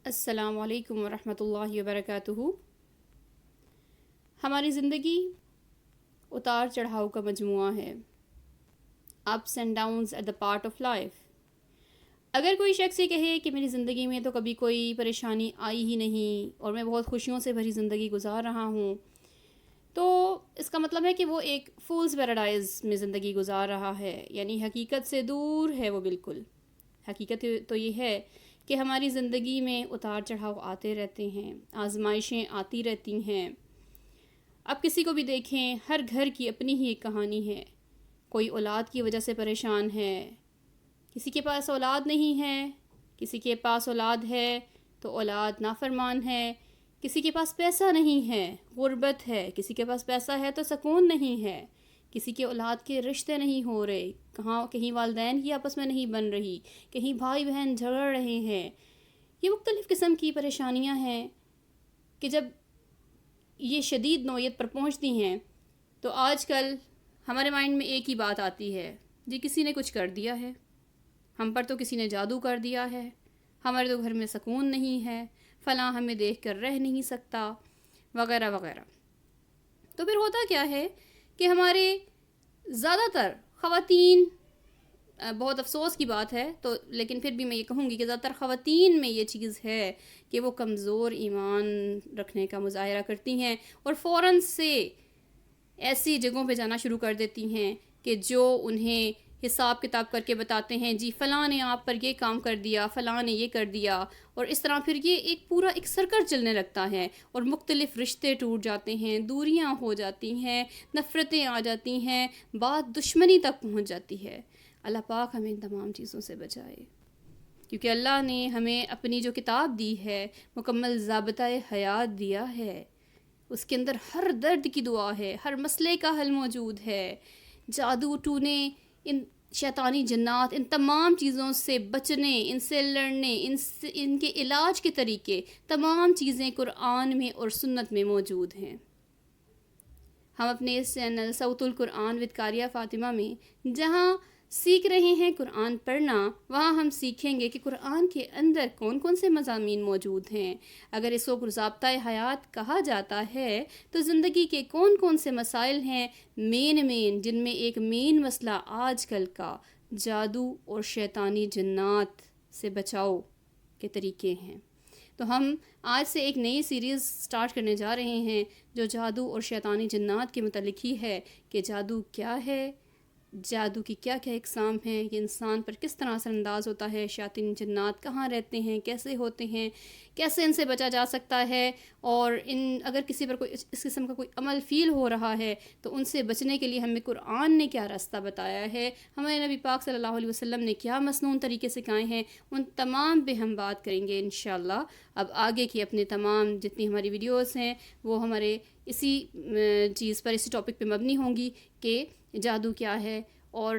السلام علیکم ورحمۃ اللہ وبرکاتہ۔ ہماری زندگی اتار چڑھاؤ کا مجموعہ ہے۔ Ups and downs at the part of life. اگر کوئی شخص یہ کہے کہ میری زندگی میں تو کبھی کوئی پریشانی آئی ہی نہیں اور میں بہت خوشیوں سے بھری زندگی گزار رہا ہوں، تو اس کا مطلب ہے کہ وہ ایک فولز پیراڈائز میں زندگی گزار رہا ہے، یعنی حقیقت سے دور ہے وہ بالکل۔ حقیقت تو یہ ہے کہ ہماری زندگی میں اتار چڑھاؤ آتے رہتے ہیں، آزمائشیں آتی رہتی ہیں۔ اب کسی کو بھی دیکھیں، ہر گھر کی اپنی ہی ایک کہانی ہے۔ کوئی اولاد کی وجہ سے پریشان ہے، کسی کے پاس اولاد نہیں ہے، کسی کے پاس اولاد ہے تو اولاد نافرمان ہے، کسی کے پاس پیسہ نہیں ہے، غربت ہے، کسی کے پاس پیسہ ہے تو سکون نہیں ہے، کسی کے اولاد کے رشتے نہیں ہو رہے، کہیں والدین کی آپس میں نہیں بن رہی، کہیں بھائی بہن جھگڑ رہے ہیں۔ یہ مختلف قسم کی پریشانیاں ہیں کہ جب یہ شدید نوعیت پر پہنچتی ہیں تو آج کل ہمارے مائنڈ میں ایک ہی بات آتی ہے، جی کسی نے کچھ کر دیا ہے، ہم پر تو کسی نے جادو کر دیا ہے، ہمارے تو گھر میں سکون نہیں ہے، فلاں ہمیں دیکھ کر رہ نہیں سکتا، وغیرہ وغیرہ۔ تو پھر ہوتا کیا ہے کہ ہمارے زیادہ تر خواتین، بہت افسوس کی بات ہے تو لیکن پھر بھی میں یہ کہوں گی کہ زیادہ تر خواتین میں یہ چیز ہے کہ وہ کمزور ایمان رکھنے کا مظاہرہ کرتی ہیں اور فوراً سے ایسی جگہوں پہ جانا شروع کر دیتی ہیں کہ جو انہیں حساب کتاب کر کے بتاتے ہیں، جی فلاں نے آپ پر یہ کام کر دیا، فلاں نے یہ کر دیا، اور اس طرح پھر یہ ایک پورا ایک سرکل چلنے لگتا ہے اور مختلف رشتے ٹوٹ جاتے ہیں، دوریاں ہو جاتی ہیں، نفرتیں آ جاتی ہیں، بات دشمنی تک پہنچ جاتی ہے۔ اللہ پاک ہمیں ان تمام چیزوں سے بچائے، کیونکہ اللہ نے ہمیں اپنی جو کتاب دی ہے، مکمل ضابطۂ حیات دیا ہے، اس کے اندر ہر درد کی دعا ہے، ہر مسئلے کا حل موجود ہے۔ جادو ٹونے، ان شیطانی جنات، ان تمام چیزوں سے بچنے، ان سے لڑنے، ان کے علاج کے طریقے، تمام چیزیں قرآن میں اور سنت میں موجود ہیں۔ ہم اپنے اس چینل صوت القرآن وذ قاریہ فاطمہ میں جہاں سیکھ رہے ہیں قرآن پڑھنا، وہاں ہم سیکھیں گے کہ قرآن کے اندر کون کون سے مضامین موجود ہیں۔ اگر اس کو ضابطۂ حیات کہا جاتا ہے تو زندگی کے کون کون سے مسائل ہیں مین جن میں ایک مین مسئلہ آج کل کا جادو اور شیطانی جنات سے بچاؤ کے طریقے ہیں۔ تو ہم آج سے ایک نئی سیریز سٹارٹ کرنے جا رہے ہیں جو جادو اور شیطانی جنات کے متعلق ہی ہے کہ جادو کیا ہے، جادو کی کیا کیا اقسام ہیں، یہ انسان پر کس طرح اثر انداز ہوتا ہے، شیاطین جنات کہاں رہتے ہیں، کیسے ہوتے ہیں، کیسے ان سے بچا جا سکتا ہے، اور اگر کسی پر کوئی اس قسم کا کوئی عمل فیل ہو رہا ہے تو ان سے بچنے کے لیے ہمیں قرآن نے کیا راستہ بتایا ہے، ہمارے نبی پاک صلی اللہ علیہ وسلم نے کیا مسنون طریقے سکھائے ہیں، ان تمام پہ ہم بات کریں گے انشاءاللہ۔ اب آگے کی اپنے تمام جتنی ہماری ویڈیوز ہیں وہ ہمارے اسی چیز پر، اسی ٹاپک پہ مبنی ہوں گی کہ جادو کیا ہے اور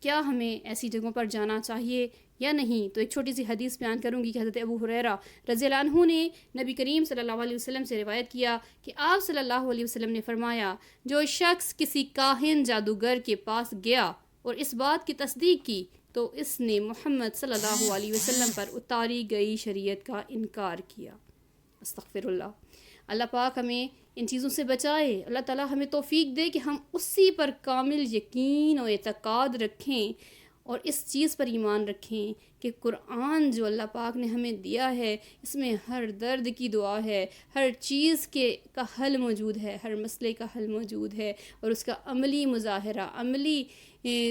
کیا ہمیں ایسی جگہوں پر جانا چاہیے یا نہیں۔ تو ایک چھوٹی سی حدیث بیان کروں گی کہ حضرت ابو ہریرہ رضی اللہ عنہ نے نبی کریم صلی اللہ علیہ وسلم سے روایت کیا کہ آپ صلی اللہ علیہ وسلم نے فرمایا، جو شخص کسی کاہن جادوگر کے پاس گیا اور اس بات کی تصدیق کی تو اس نے محمد صلی اللہ علیہ وسلم پر اتاری گئی شریعت کا انکار کیا۔ استغفر اللہ۔ اللہ پاک ہمیں ان چیزوں سے بچائے، اللہ تعالیٰ ہمیں توفیق دے کہ ہم اسی پر کامل یقین و اعتقاد رکھیں اور اس چیز پر ایمان رکھیں کہ قرآن جو اللہ پاک نے ہمیں دیا ہے اس میں ہر درد کی دعا ہے، ہر چیز کا حل موجود ہے، ہر مسئلے کا حل موجود ہے، اور اس کا عملی مظاہرہ، عملی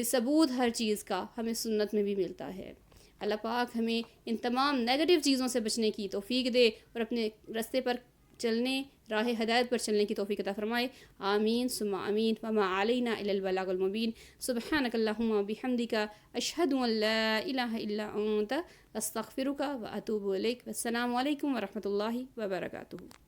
ثبوت ہر چیز کا ہمیں سنت میں بھی ملتا ہے۔ اللہ پاک ہمیں ان تمام نیگیٹو چیزوں سے بچنے کی توفیق دے اور اپنے راستے پر چلنے، راہ ہدایت پر چلنے کی توفیق عطا فرمائے۔ آمین ثم آمین۔ وما علینا الا البلاغ المبین۔ سبحانک اللہم وبحمدک، اشہد ان لا الہ الا انت، استغفرک واتوب الیک۔ والسلام علیکم ورحمۃ اللہ وبرکاتہ۔